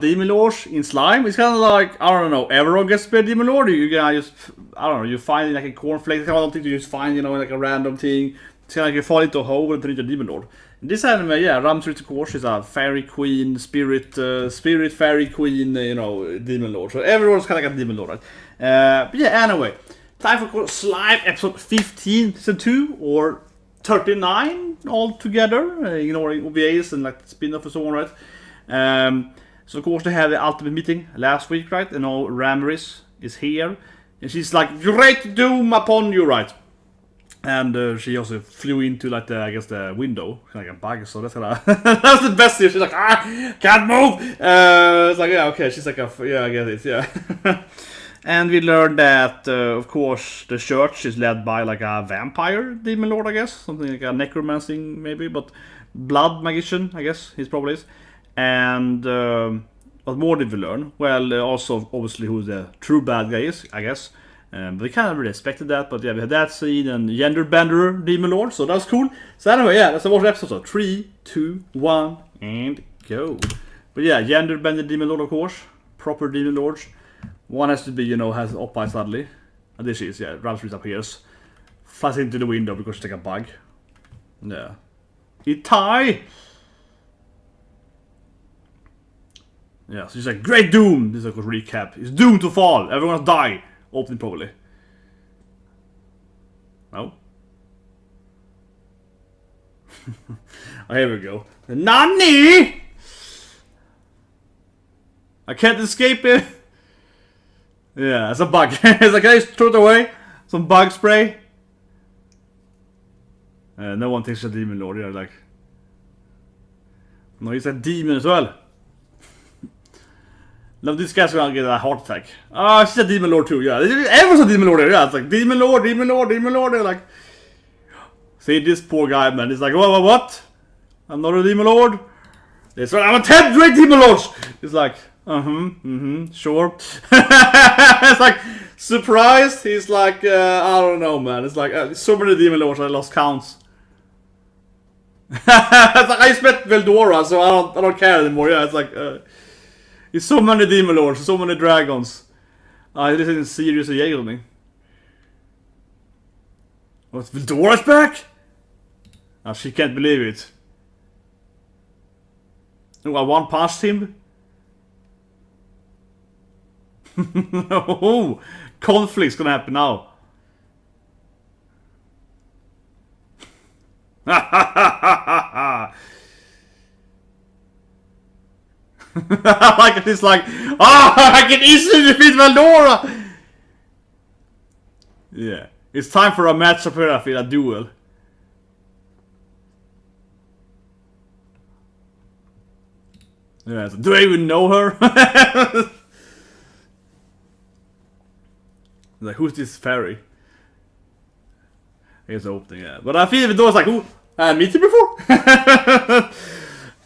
Demon Lords in Slime. It's kind of like, I don't know, everyone gets to be a Demon Lord. You can just, I don't know, you find like a cornflake, kind of thing you just find, you know, like a random thing. It's kind of like you fall into a hole and turn into a Demon Lord. In this anime, yeah, Ramiris, of course, is a fairy queen, spirit fairy queen, you know, Demon Lord. So everyone's kind of like a Demon Lord, right? But yeah, anyway, time for Slime episode 15, season 2, or 39 altogether, ignoring OVAs and like spin-off and so on, right? So of course they had the ultimate meeting last week, right? And now Ramiris is here, and she's like, "Great doom upon you," right? And she also flew into like the, I guess, the window like a bug. So that's kind of that's the best here. She's like, can't move. It's like, yeah, okay. She's like, yeah, I get it, yeah. And we learned that, of course, the church is led by like a vampire demon lord, I guess, something like a necromancing maybe, but blood magician, I guess, he probably is. And what more did we learn? Well, also obviously who the true bad guy is, I guess. But we kind of really expected that. But yeah, we had that scene and gender bender demon lord, so that was cool. So anyway, yeah, let's watch the episode. So 3, 2, 1, and go. But yeah, gender bender demon lord, of course, proper demon lords. One has to be, you know, has up by suddenly. And this is, yeah, Ramiris appears, flies into the window because she's like a bug. Yeah, Itai. Yeah, so she's like, "Great doom!" This is a recap. It's doomed to fall. Everyone's die. Opening probably. No? Oh, here we go. Nani! I can't escape it. Yeah, it's a bug. It's like, I throw it away. Some bug spray. No one thinks it's a demon lord. You're like, no, he's a demon as well. No, this guy's gonna get a heart attack. Oh, she's a demon lord too, yeah. Everyone's a demon lord here, yeah. It's like, demon lord, demon lord, demon lord. They're like, see this poor guy, man. He's like, what? I'm not a demon lord. It's like, I'm a 10 great demon lords. He's like, sure. It's like, surprised. He's like, I don't know, man. It's like, so many demon lords I lost counts. It's like, I just met Veldora, so I don't care anymore. Yeah, it's like, there's so many demon lords, so many dragons. This isn't serious with me. What's Veldora's back? She can't believe it. Oh, I one past him. Oh, conflict's gonna happen now. Like it's like, I can easily defeat Veldora. Yeah, it's time for a matchup here. I feel a duel. Yeah, so do I even know her? Like, who's this fairy? I guess opening, yeah. But I feel Veldora's like, who? I met you before.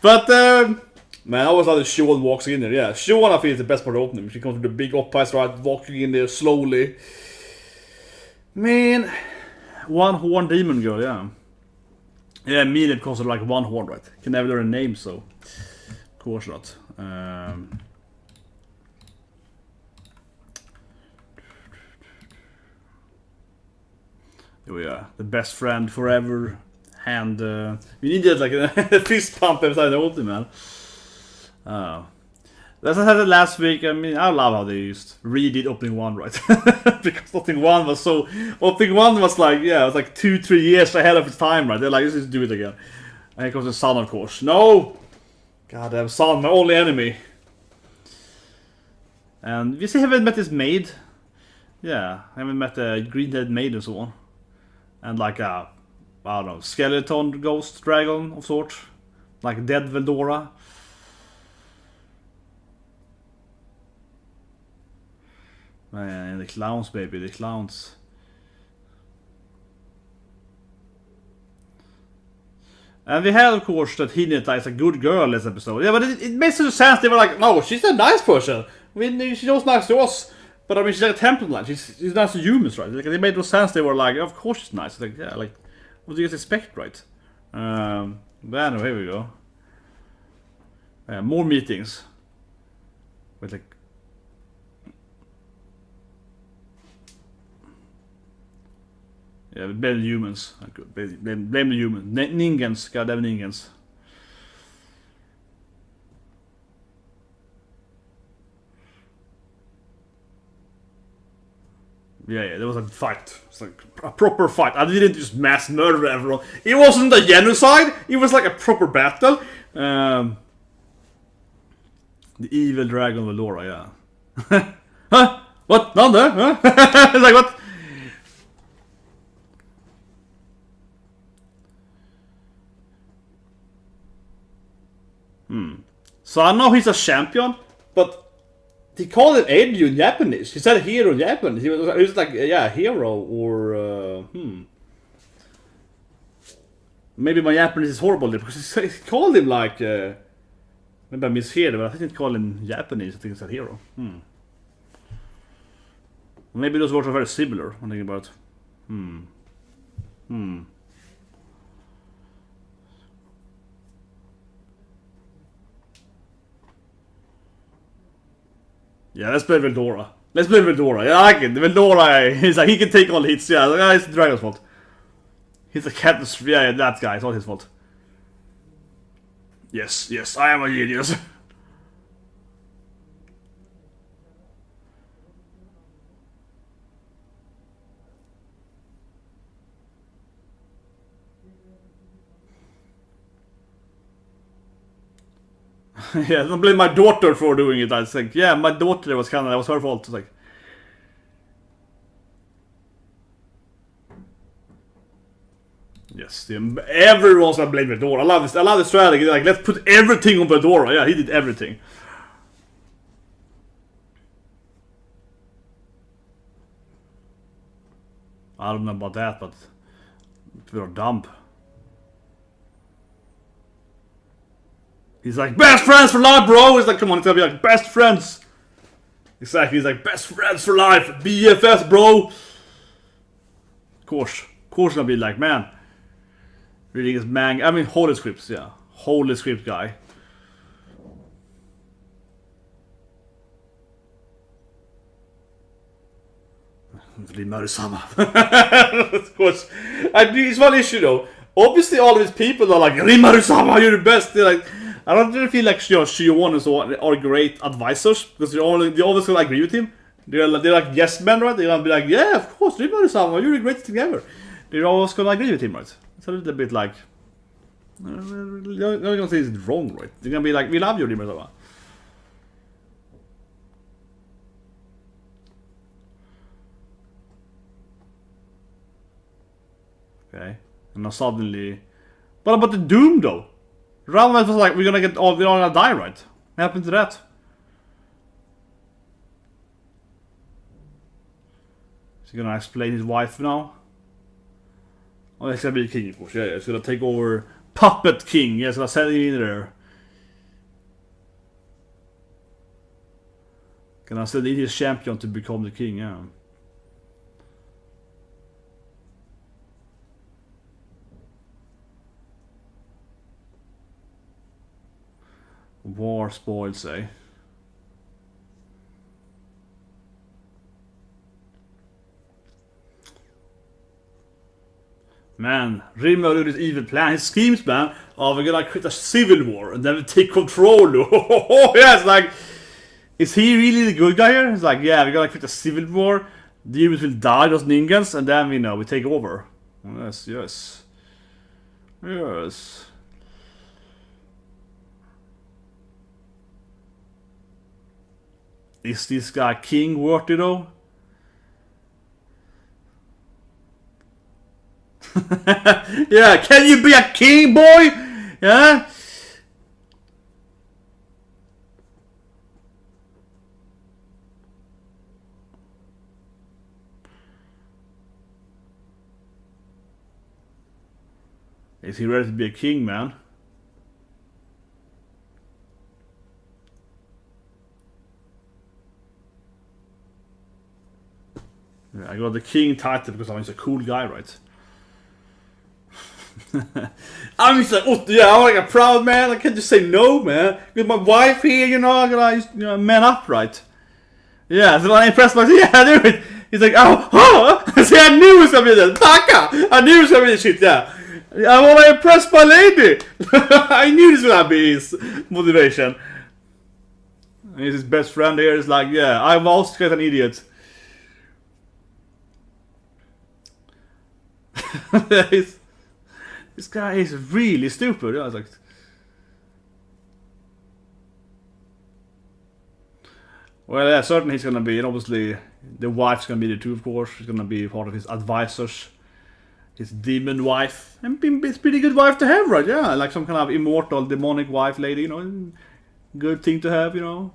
But man, I always thought that Sean walks in there, yeah. Sean, I feel, is the best part of the opening. She comes with the big up-eyes, right, walking in there slowly. Man, one-horn demon girl, yeah. Yeah, immediately because of like one horn, right? Can never learn a name, so of course not. Here we are, the best friend forever. And we needed like a fist pump every time they ulti, man. As I said it last week, I mean, I love how they used redid opening 1, right? Because opening 1 was so... Opening 1 was like, yeah, it was like 2-3 years ahead of its time, right? They're like, let's just do it again. And here comes the sun, of course. No! Goddamn sun, my only enemy. And we still haven't met this maid. Yeah, I haven't met the green-headed maid and so on. And like a, I don't know, skeleton ghost dragon of sorts. Like dead Veldora. Man, the clowns, baby, the clowns. And we had, of course, that Hinata is a good girl this episode. Yeah, but it makes no sense. They were like, no, she's a nice person. I mean, she knows nice to us. But I mean, she's like a temple line. She's nice to humans, right? Like, it made no sense. They were like, of course she's nice. Like, yeah, like, what do you guys expect, right? But anyway, here we go. More meetings. With like... Yeah, blame the humans. Blame the humans. Ningans. Goddamn Ningans. Yeah, there was a fight. It's like a proper fight. I didn't just mass murder everyone. It wasn't a genocide. It was like a proper battle. The evil dragon Veldora, yeah. Huh? What? None there? Huh? It's like, what? So I know he's a champion, but he called it Edu in Japanese. He said hero in Japanese. He was like, yeah, hero or maybe my Japanese is horrible because he called him like maybe I misheard, but I think he called him Japanese. I think he said hero. Maybe those words are very similar. I'm thinking about. Yeah, let's play Veldora. Let's play Veldora. Yeah, I like it. Veldora, he's like, he can take all hits. Yeah, it's the dragon's fault. He's a cat. Yeah, that guy. It's all his fault. Yes, yes, I am a genius. Yeah, don't blame my daughter for doing it. I think, yeah, my daughter was that was her fault. It's like, yes, everyone's gonna blame Veldora. I love this. I love the strategy. Like, let's put everything on Veldora. Yeah, he did everything. I don't know about that, but they're dumb. He's like, best friends for life, bro! He's like, come on, it's gonna be like, best friends! Exactly, he's like, best friends for life! BFS, bro! Of course gonna be like, man. Reading his manga, I mean, holy scripts, yeah. Holy script guy. Rimuru-sama. Of course. It's one issue though. Obviously all of his people are like, Rimuru-sama, you're the best! They're like, I don't really feel like Shion and so on are great advisors because they always gonna agree with him. They're like yes men, right? They're gonna be like, yeah, of course, Rimuru-sama, you're the greatest thing ever. They're always gonna agree with him, right? It's a little bit like, they're not gonna say it's wrong, right? They're gonna be like, we love you, Rimuru-sama. Okay, and now suddenly, what about the Doom though? Ramiris was like, we're all gonna die, right? What happened to that? Is he gonna explain his wife now? Oh, he's gonna be king, of course. Yeah, he's gonna take over Puppet King. Yeah, he's gonna send him in there. Gonna send in his champion to become the king, yeah. War spoils, eh? Man, Rimuru this evil plan. He schemes, man. Oh, we're gonna create a civil war and then we take control. Yeah, it's like, is he really the good guy here? It's like, yeah, we're gonna create a civil war. The humans will die, those ninjas, and then we take over. Yes, yes. Yes. Is this guy king worthy though? Yeah, can you be a king, boy? Yeah? Is he ready to be a king, man? I got the king title because I'm just a cool guy, right? I'm just like, oh yeah, I'm like a proud man. I can't just say no, man. With my wife here, you know, I gotta man up, right? Yeah, so I impressed myself. Yeah, I knew it. He's like, See, I knew it was gonna be this. Taka! I knew it was gonna be this shit, yeah. I wanna impress my lady! I knew this was gonna be his motivation. And his best friend here is like, yeah, I'm also kind of an idiot. This guy is really stupid. I was like, well, yeah, certainly he's gonna be, and obviously the wife's gonna be there too, of course. She's gonna be part of his advisors, his demon wife, and it's a pretty good wife to have, right? Yeah, like some kind of immortal demonic wife lady, you know, good thing to have, you know.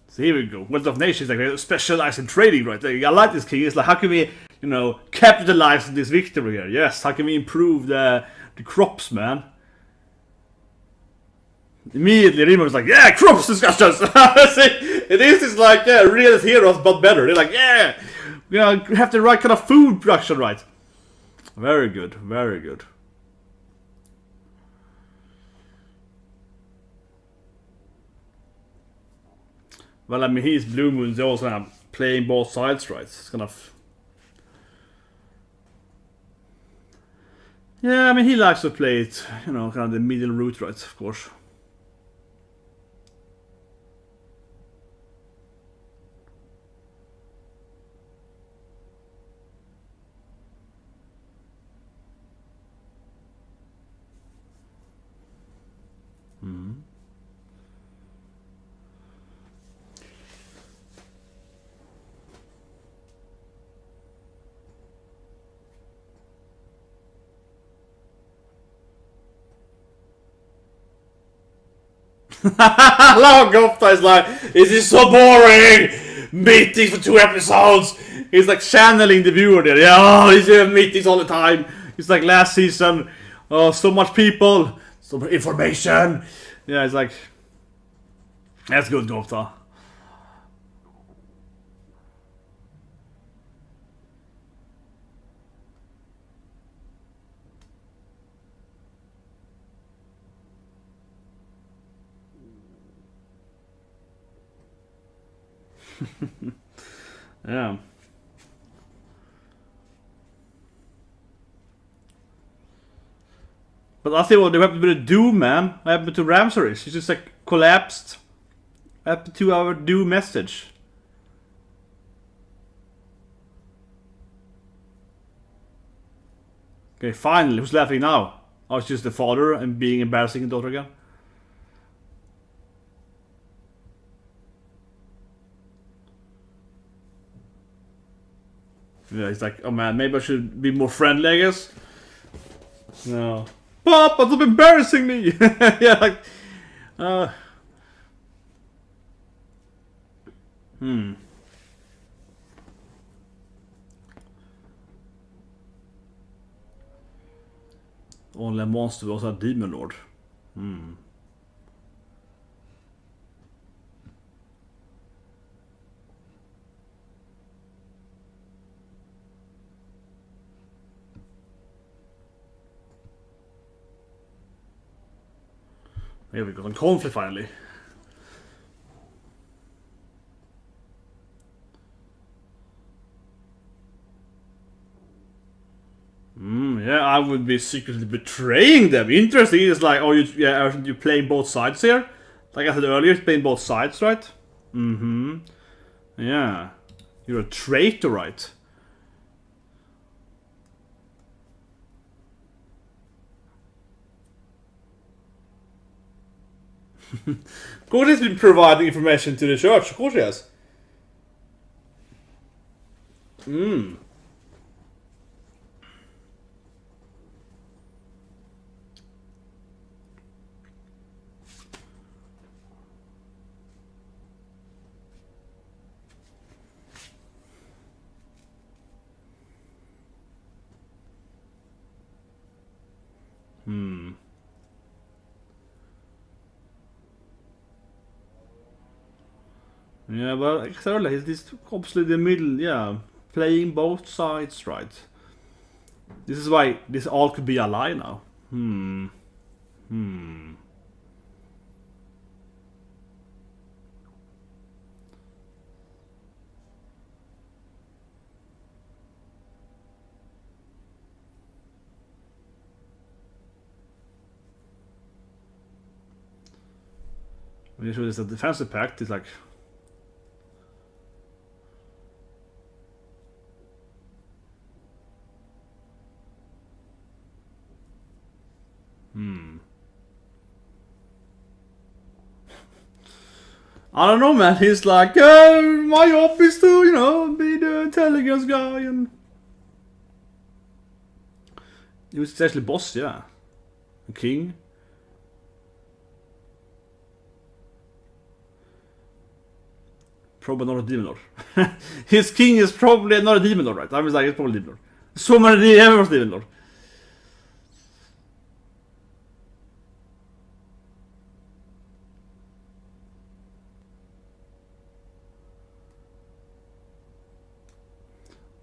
So here we go. Wealth of Nations, like they specialize in trading, right? Like, I like this king. It's like, how can we, you know, capitalize on this victory here? Yes, how can we improve the crops, man? Immediately, Rimuru was like, yeah, crops discussions. It is just like, yeah, real heroes, but better. They're like, yeah, you know, have the right kind of food production, right? Very good, very good. Well, I mean, he's Blue Moon's also kind of playing both sides, right? It's kind of... Yeah, I mean, he likes to play it, you know, kind of the middle route, right, of course. Long Gopta is like, this is so boring! Meetings for 2 episodes! He's like channeling the viewer there. Yeah, oh, these meetings all the time. It's like last season. Oh, so much people, so much information. Yeah, it's like, that's good, Gopta. Yeah. But I think what happened to the Doom, man. What happened to Ramiris? He just like collapsed. What happened to our Doom message? Okay, finally, who's laughing now? Oh, it's just the father and being embarrassing the daughter again. Yeah, he's like, oh man, maybe I should be more friendly, I guess. No. Papa, stop embarrassing me! Yeah, like... Only a monster was a demon lord. Here we got a conflict finally. Yeah, I would be secretly betraying them. Interesting. It's like, oh, you playing both sides here? Like I said earlier, it's playing both sides, right? Yeah. You're a traitor, right? Of course he's been providing information to the church, of course he has. Mm. Hmm. Yeah, but exactly, he's obviously the middle, yeah, playing both sides, right? This is why this all could be a lie now. Hmm. Hmm. When you show this a defensive pact, it's like. Hmm. I don't know, man. He's like, my job is to, you know, be the intelligence guy, and he was actually boss, yeah, a king. Probably not a demon lord. His king is probably not a demon lord, right? I was like, it's probably a demon lord. So many ever demon lord.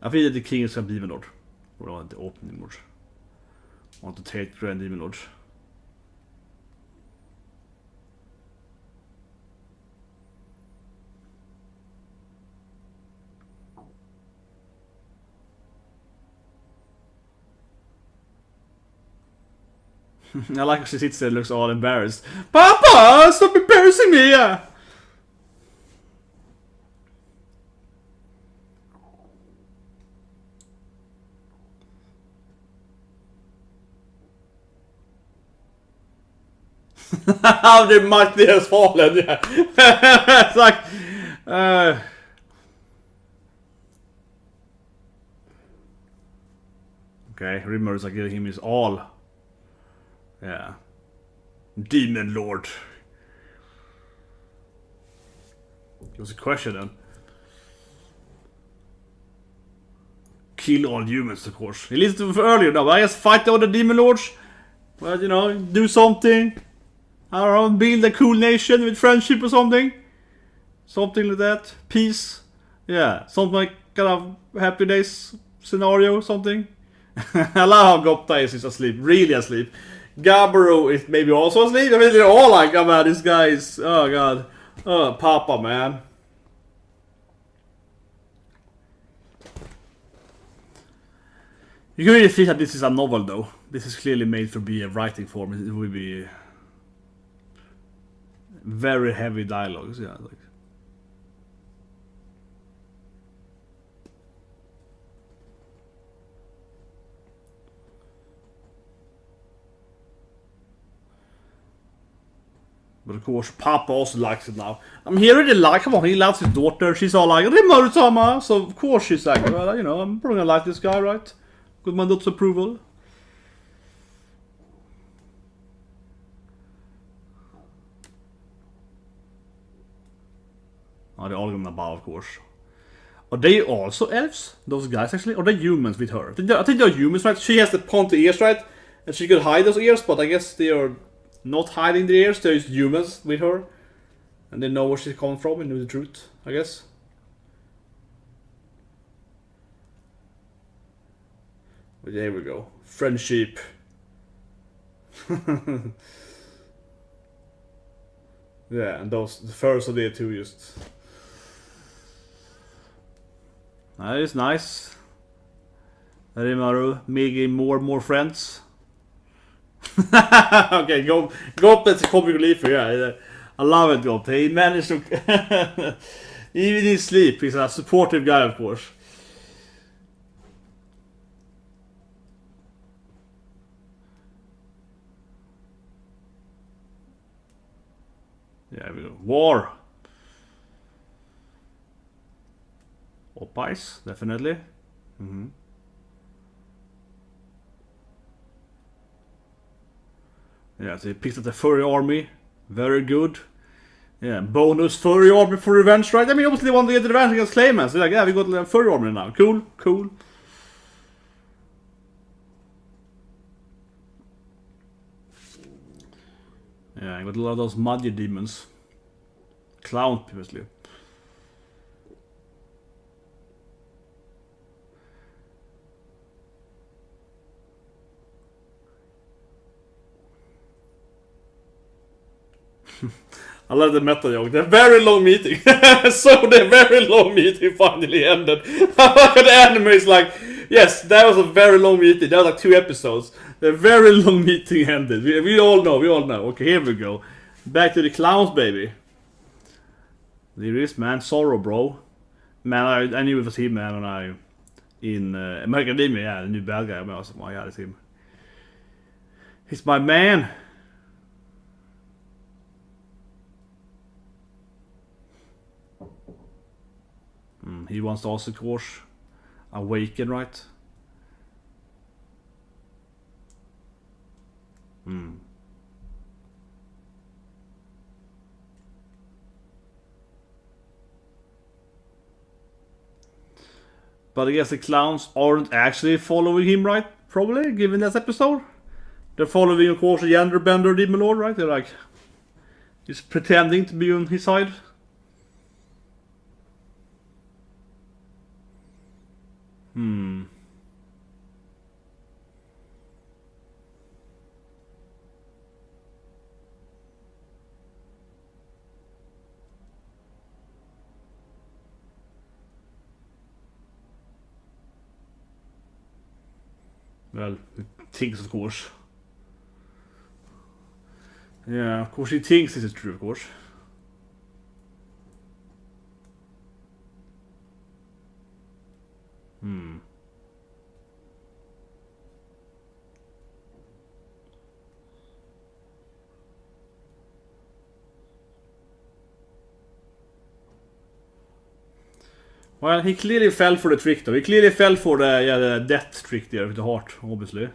I think that the king is a demon lord. Or I want to open demon lord. I want to take grand demon lord. I like how she sits there and looks all embarrassed. Papa, stop embarrassing me! Yeah. How the mighty has fallen, yeah. It's like, okay, Rimuru is like giving him his all. Yeah. Demon Lord. It was a question then. Kill all humans, of course. He listened to earlier now, but I guess fight all the Demon Lords. Well, you know, do something. I don't know, build a cool nation with friendship or something. Something like that. Peace. Yeah, something like kind of happy days scenario, something. I love how Gopta is asleep, really asleep. Gabbro is maybe also asleep. I mean, they're all like, oh man, this guy is, oh god. Oh, Papa, man. You can really feel that this is a novel, though. This is clearly made for be a writing form. It will be very heavy dialogues, yeah. Like. But of course, Papa also likes it now. I mean, he already likes, come on, he loves his daughter. She's all like, Rimuru-sama! So of course she's like, well, you know, I'm probably gonna like this guy, right? With my daughter's approval. Oh, they're all gonna bow, of course. Are they also elves? Those guys, actually? Or are they humans with her? I think they're humans, right? She has the pointy ears, right? And she could hide those ears, but I guess they are not hiding the ears. They're just humans with her. And they know where she's coming from and know the truth, I guess. But there we go. Friendship. Yeah, and those, the first of the two just... That is nice. Rimuru making more friends. Okay, go that's a comic relief, yeah. I love it, Gop. He managed to... Even in sleep, he's a supportive guy, of course. Yeah, we go. War! Opa, wise, definitely. Yeah, so he picks up the furry army. Very good. Yeah, bonus furry army for revenge, right? I mean, obviously they want to get revenge against Claymans. They're like, yeah, we got a furry army now. Cool, cool. Yeah, I got a lot of those muddy demons. Clown, previously. I love the meta joke. The very long meeting. So the very long meeting finally ended. The anime is like, yes, that was a very long meeting. That was like 2 episodes. The very long meeting ended. We all know. Okay, here we go. Back to the clowns, baby. There is, man. Sorrow, bro. Man, I knew it was him, man, when I... In American Academia, yeah, the new bad guy. I was like, oh my god, it's him. He's my man. He wants to also, of course, awaken, right? But I guess the clowns aren't actually following him, right? Probably, given this episode. They're following, of course, the Genderbender Demon Lord, right? They're like... He's pretending to be on his side. Well, he thinks, of course. Yeah, of course he thinks this is true, of course. Well, he clearly fell for the trick, though. He clearly fell for the death trick there with the heart, obviously.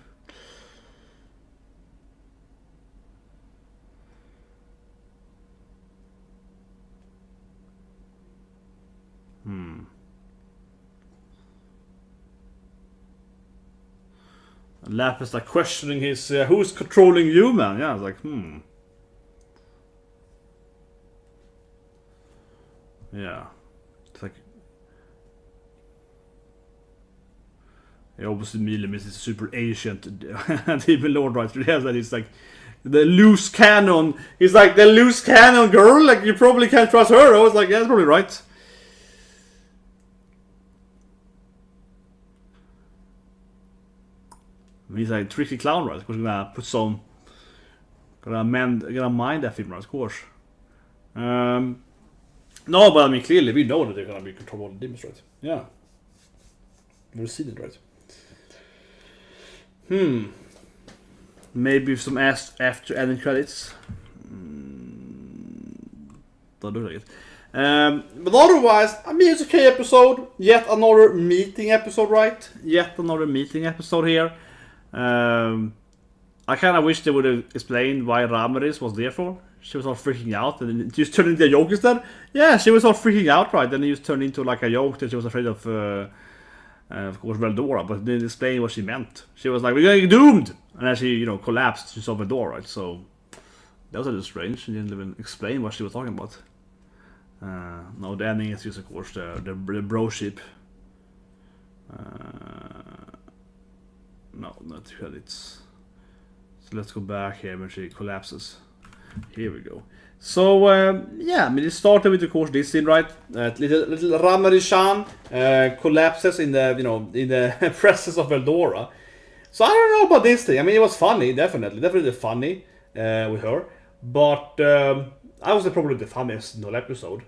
Lapis like questioning his who's controlling you, man? Yeah, I was like, Yeah. It's like obviously Milim is a super ancient demon lord, right? Yes, that is like the loose cannon. He's like the loose cannon girl, like you probably can't trust her. I was like, yeah, that's probably right. He's like a tricky clown, right? Because we're gonna put some, gonna mind that film, right? Of course. No, but I mean, clearly we know that they're gonna be controlled demons, right? Yeah, we've seen it, right? Maybe some after ending credits. Don't do it. But otherwise, I mean, it's a okay episode. Yet another meeting episode, right? Yet another meeting episode here. I kind of wish they would have explained why Ramiris was there for. She was all freaking out and it just turned into a joke instead. Yeah, she was all freaking out, right? Then it just turned into like a joke that she was afraid of course, Veldora, but didn't explain what she meant. She was like, we're gonna get doomed! And then she, collapsed. She saw Veldora, right? So that was a little strange. She didn't even explain what she was talking about. No, the ending is just, of course, the bro ship. No, not credits. So let's go back here when she collapses. Here we go. So, yeah, I mean, it started with, of course, this scene, right? Little Ramiris-chan collapses in the, in the presence of Veldora. So I don't know about this thing. I mean, it was funny, definitely funny with her. But I was probably the funniest in the whole episode.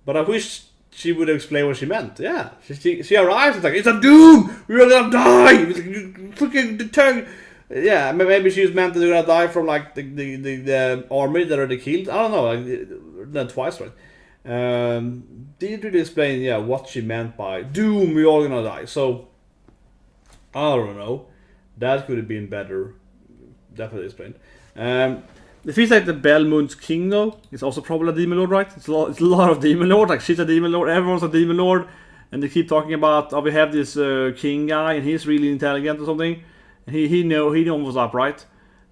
But I wish she would explain what she meant. Yeah, she arrives. It's like, it's a doom. We're gonna die. It's like, freaking tongue. Yeah, maybe she's meant that they're gonna die from like the army that already killed. I don't know, like twice, right? Didn't really explain, what she meant by doom, we all gonna die. So I don't know. That could have been better. Definitely explained. It feels like the Belmont's king though is also probably a demon lord, right? It's a lot of demon lord. Like she's a demon lord, everyone's a demon lord, and they keep talking about, oh, we have this king guy and he's really intelligent or something. And he knows what's up, right?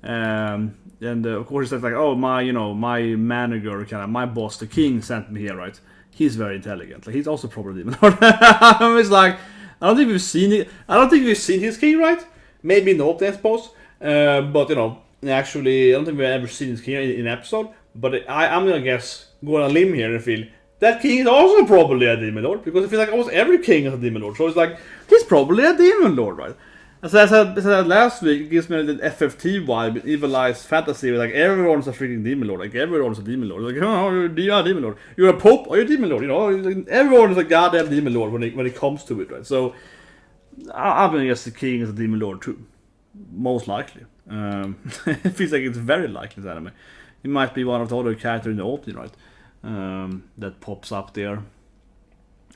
And of course he says like, oh, my manager, kind of my boss, the king, sent me here, right? He's very intelligent. Like he's also probably a demon lord. It's like I don't think we've seen it. I don't think we've seen his king, right? Maybe not, I suppose. But actually, I don't think we've ever seen his king in an episode. But I'm gonna guess, go on a limb here and feel that king is also probably a demon lord, because I feel like almost every king is a demon lord. So it's like he's probably a demon lord, right? As I said last week, it gives me the FFT vibe, evilized fantasy. Like everyone's a freaking demon lord. Like everyone's a demon lord. Like you're a demon lord. You're a pope or you're a demon lord. Like, everyone is a goddamn demon lord when it comes to it, right? So I'm gonna guess the king is a demon lord too, most likely. It feels like it's very likely this anime. It might be one of the other characters in the opening, right? That pops up there.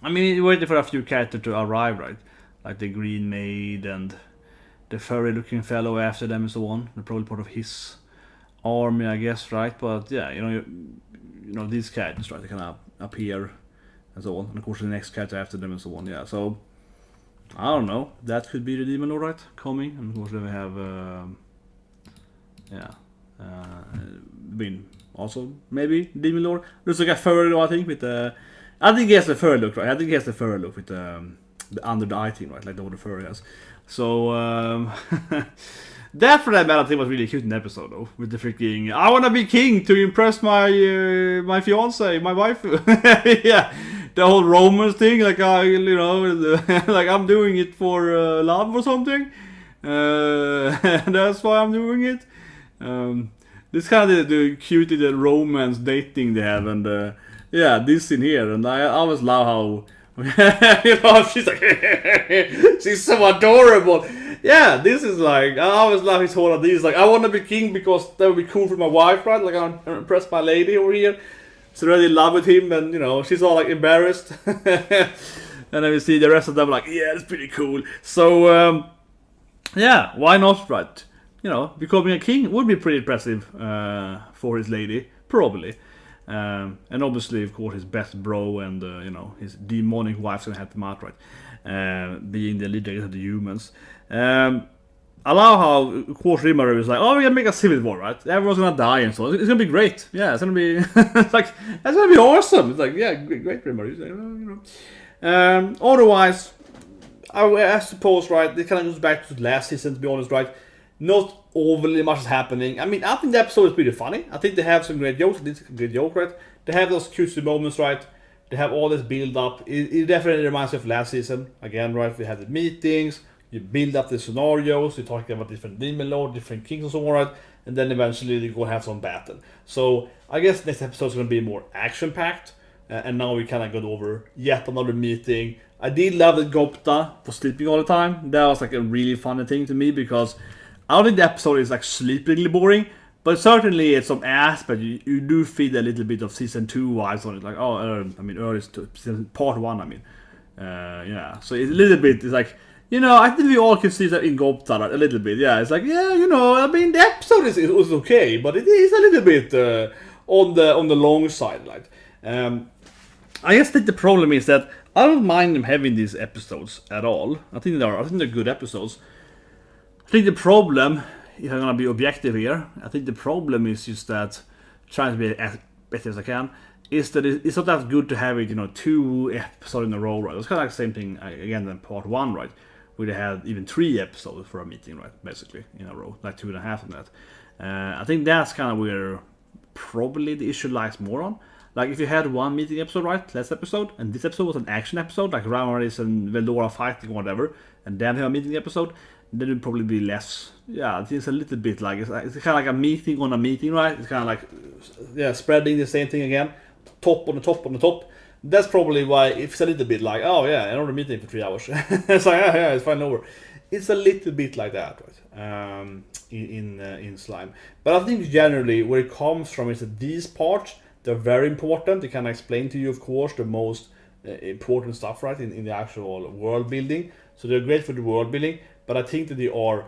I mean, you're waiting for a few characters to arrive, right? Like the green maid and the furry-looking fellow after them and so on. They're probably part of his army, I guess, right? But yeah, these characters, right? They kind of appear and so on. And of course, the next character after them and so on. Yeah, so I don't know. That could be the demon lord, right? Coming, and of course, then we have also maybe demon lord. Looks like a furry, I think, with I think he has the furry look, right? I think he has the furry look with the under the eye thing, right? Like the one the furry has. So that for that matter, I think was really cute in the episode though, with the freaking I wanna be king to impress my my fiance, my wife. Yeah, the whole romance thing, like like I'm doing it for love or something. That's why I'm doing it. This kind of the cute the romance dating they have, and this in here, and I always love how she's like she's so adorable. Yeah, this is like I always love his whole idea. He's like, I want to be king because that would be cool for my wife, right? Like I'm impressed by my lady over here. She's really in love with him, and she's all like embarrassed. And then we see the rest of them like, yeah, it's pretty cool. So yeah, why not, right? Becoming a king would be pretty impressive for his lady, probably. And obviously, of course, his best bro and his demonic wife's gonna help him out, right? Being the leader of the humans. I love how, of course, Rimuru is like, oh, we're gonna make a civil war, right? Everyone's gonna die and so it's gonna be great. Yeah, it's gonna be it's like that's gonna be awesome. It's like, yeah, great Rimuru. Otherwise, I suppose, right? It kind of goes back to the last season, to be honest, right? Not overly much is happening. I mean, I think the episode is pretty funny. I think they have some great jokes. It's a good joke, right? They have those cutesy moments, right? They have all this build up. It definitely reminds me of last season. Again, right? We have the meetings. You build up the scenarios. You're talking about different demon lords, different kings and so on, right? And then eventually you go have some battle. So I guess next episode is going to be more action-packed. And now we kind of got over yet another meeting. I did love that Gopta was sleeping all the time. That was like a really funny thing to me because I don't think the episode is like sleepingly boring, but certainly it's some aspect you do feel a little bit of season 2 vibes on it. Like early part 1. Yeah. So it's a little bit. It's like I think we all can see that in Gopta a little bit. Yeah, it's like the episode was okay, but it is a little bit on the long side. Like I just think the problem is that I don't mind them having these episodes at all. I think they're good episodes. I think the problem, if I'm gonna be objective here, I think the problem is just that trying to be as better as I can, is that it's not that good to have it, 2 episodes in a row, right? It's kind of like the same thing again than part 1, right? Where they had even 3 episodes for a meeting, right? Basically in a row, like 2.5 on that. I think that's kind of where probably the issue lies more on. Like if you had 1 meeting episode, right, last episode, and this episode was an action episode, like Ramiris and Veldora fighting or whatever, and then have a meeting episode, then it would probably be less. Yeah, I think it's a little bit like it's kind of like a meeting on a meeting, right? It's kind of like spreading the same thing again, top on the top on the top. That's probably why it's a little bit like, oh yeah, another meeting for 3 hours. It's like yeah, it's fine over. It's a little bit like that, right? In Slime, but I think generally where it comes from is that these parts They're very important. They can explain to you, of course, the most important stuff, right, in the actual world building. So they're great for the world building, but I think that they are,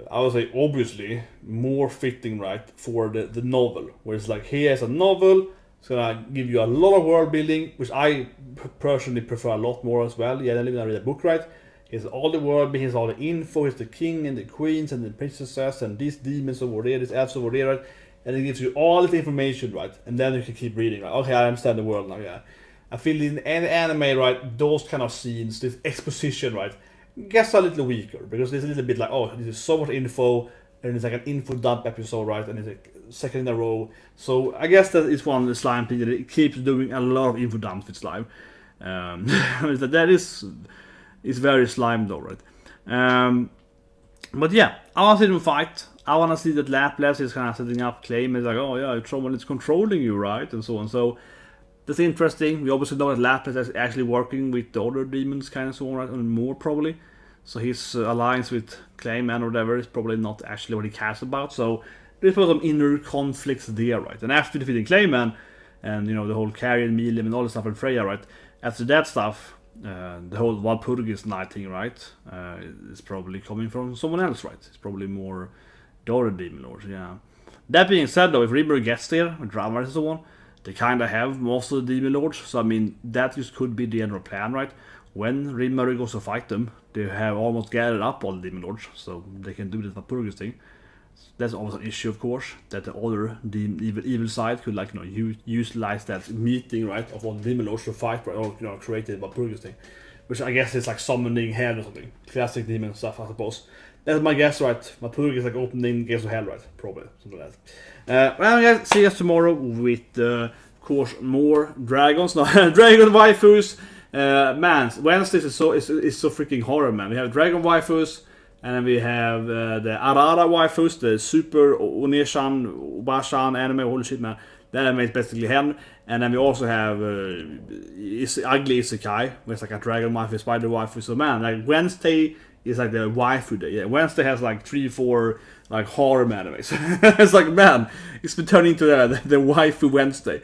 I would say, obviously more fitting, right, for the novel. Where it's like, here's a novel, it's gonna give you a lot of world building, which I personally prefer a lot more as well. Yeah, then I read a book, right? Here's all the world building, here's all the info, here's the king and the queens and the princesses and these demons over there, these elves over there, right? And it gives you all this information, right? And then you can keep reading, right? Okay, I understand the world now, yeah. I feel in any anime, right, those kind of scenes, this exposition, right, gets a little weaker, because it's a little bit like, oh, this is so much info, and it's like an info dump episode, right, and it's like second in a row. So I guess that is one of the Slime things, that it keeps doing a lot of info dumps with Slime. That is very Slime though, right? But yeah, I want to see them fight. I want to see that Laplace is kind of setting up claim. It's like, oh yeah, someone is controlling you, right, and so on. So that's interesting. We obviously know that Laplace is actually working with the other demons, kind of so on, right, and more probably. So his alliance with Clayman or whatever is probably not actually what he cares about. So there's some inner conflicts there, right? And after defeating Clayman, and you know, the whole Carrion, Milium, and all the stuff with Freya, right? After that stuff, the whole Walpurgis night thing, right? Is probably coming from someone else, right? It's probably more the other demon lords, yeah. That being said, though, if Rimuru gets there with Ramiris and so on, they kind of have most of the demon lords. So I mean, that just could be the general plan, right? When Rimuru goes to fight them, they have almost gathered up all the demon lords, so they can do this Walpurgis thing. That's always an issue, of course, that the other evil side could, like, you know, utilize that meeting, right, of all the demon lords to fight, right, or, you know, create the Walpurgis thing, which I guess is like summoning hell or something, classic demon stuff, I suppose. That's my guess, right? Walpurgis is like opening gates of hell, right? Probably something like that. Well, guys, see us tomorrow with, of course, more dragons. No, dragon waifus. Man, Wednesdays is so freaking horror, man. We have dragon waifus. And then we have the Arara waifus, the super Oneshan, Obashan anime, holy shit, man. That anime is basically hen. And then we also have ugly isekai, where it's like a dragon waifu, spider waifu. So man, like Wednesday is like the waifu day. Yeah, Wednesday has like 3-4 like horror animes. It's like, man, it's been turning into the waifu Wednesday.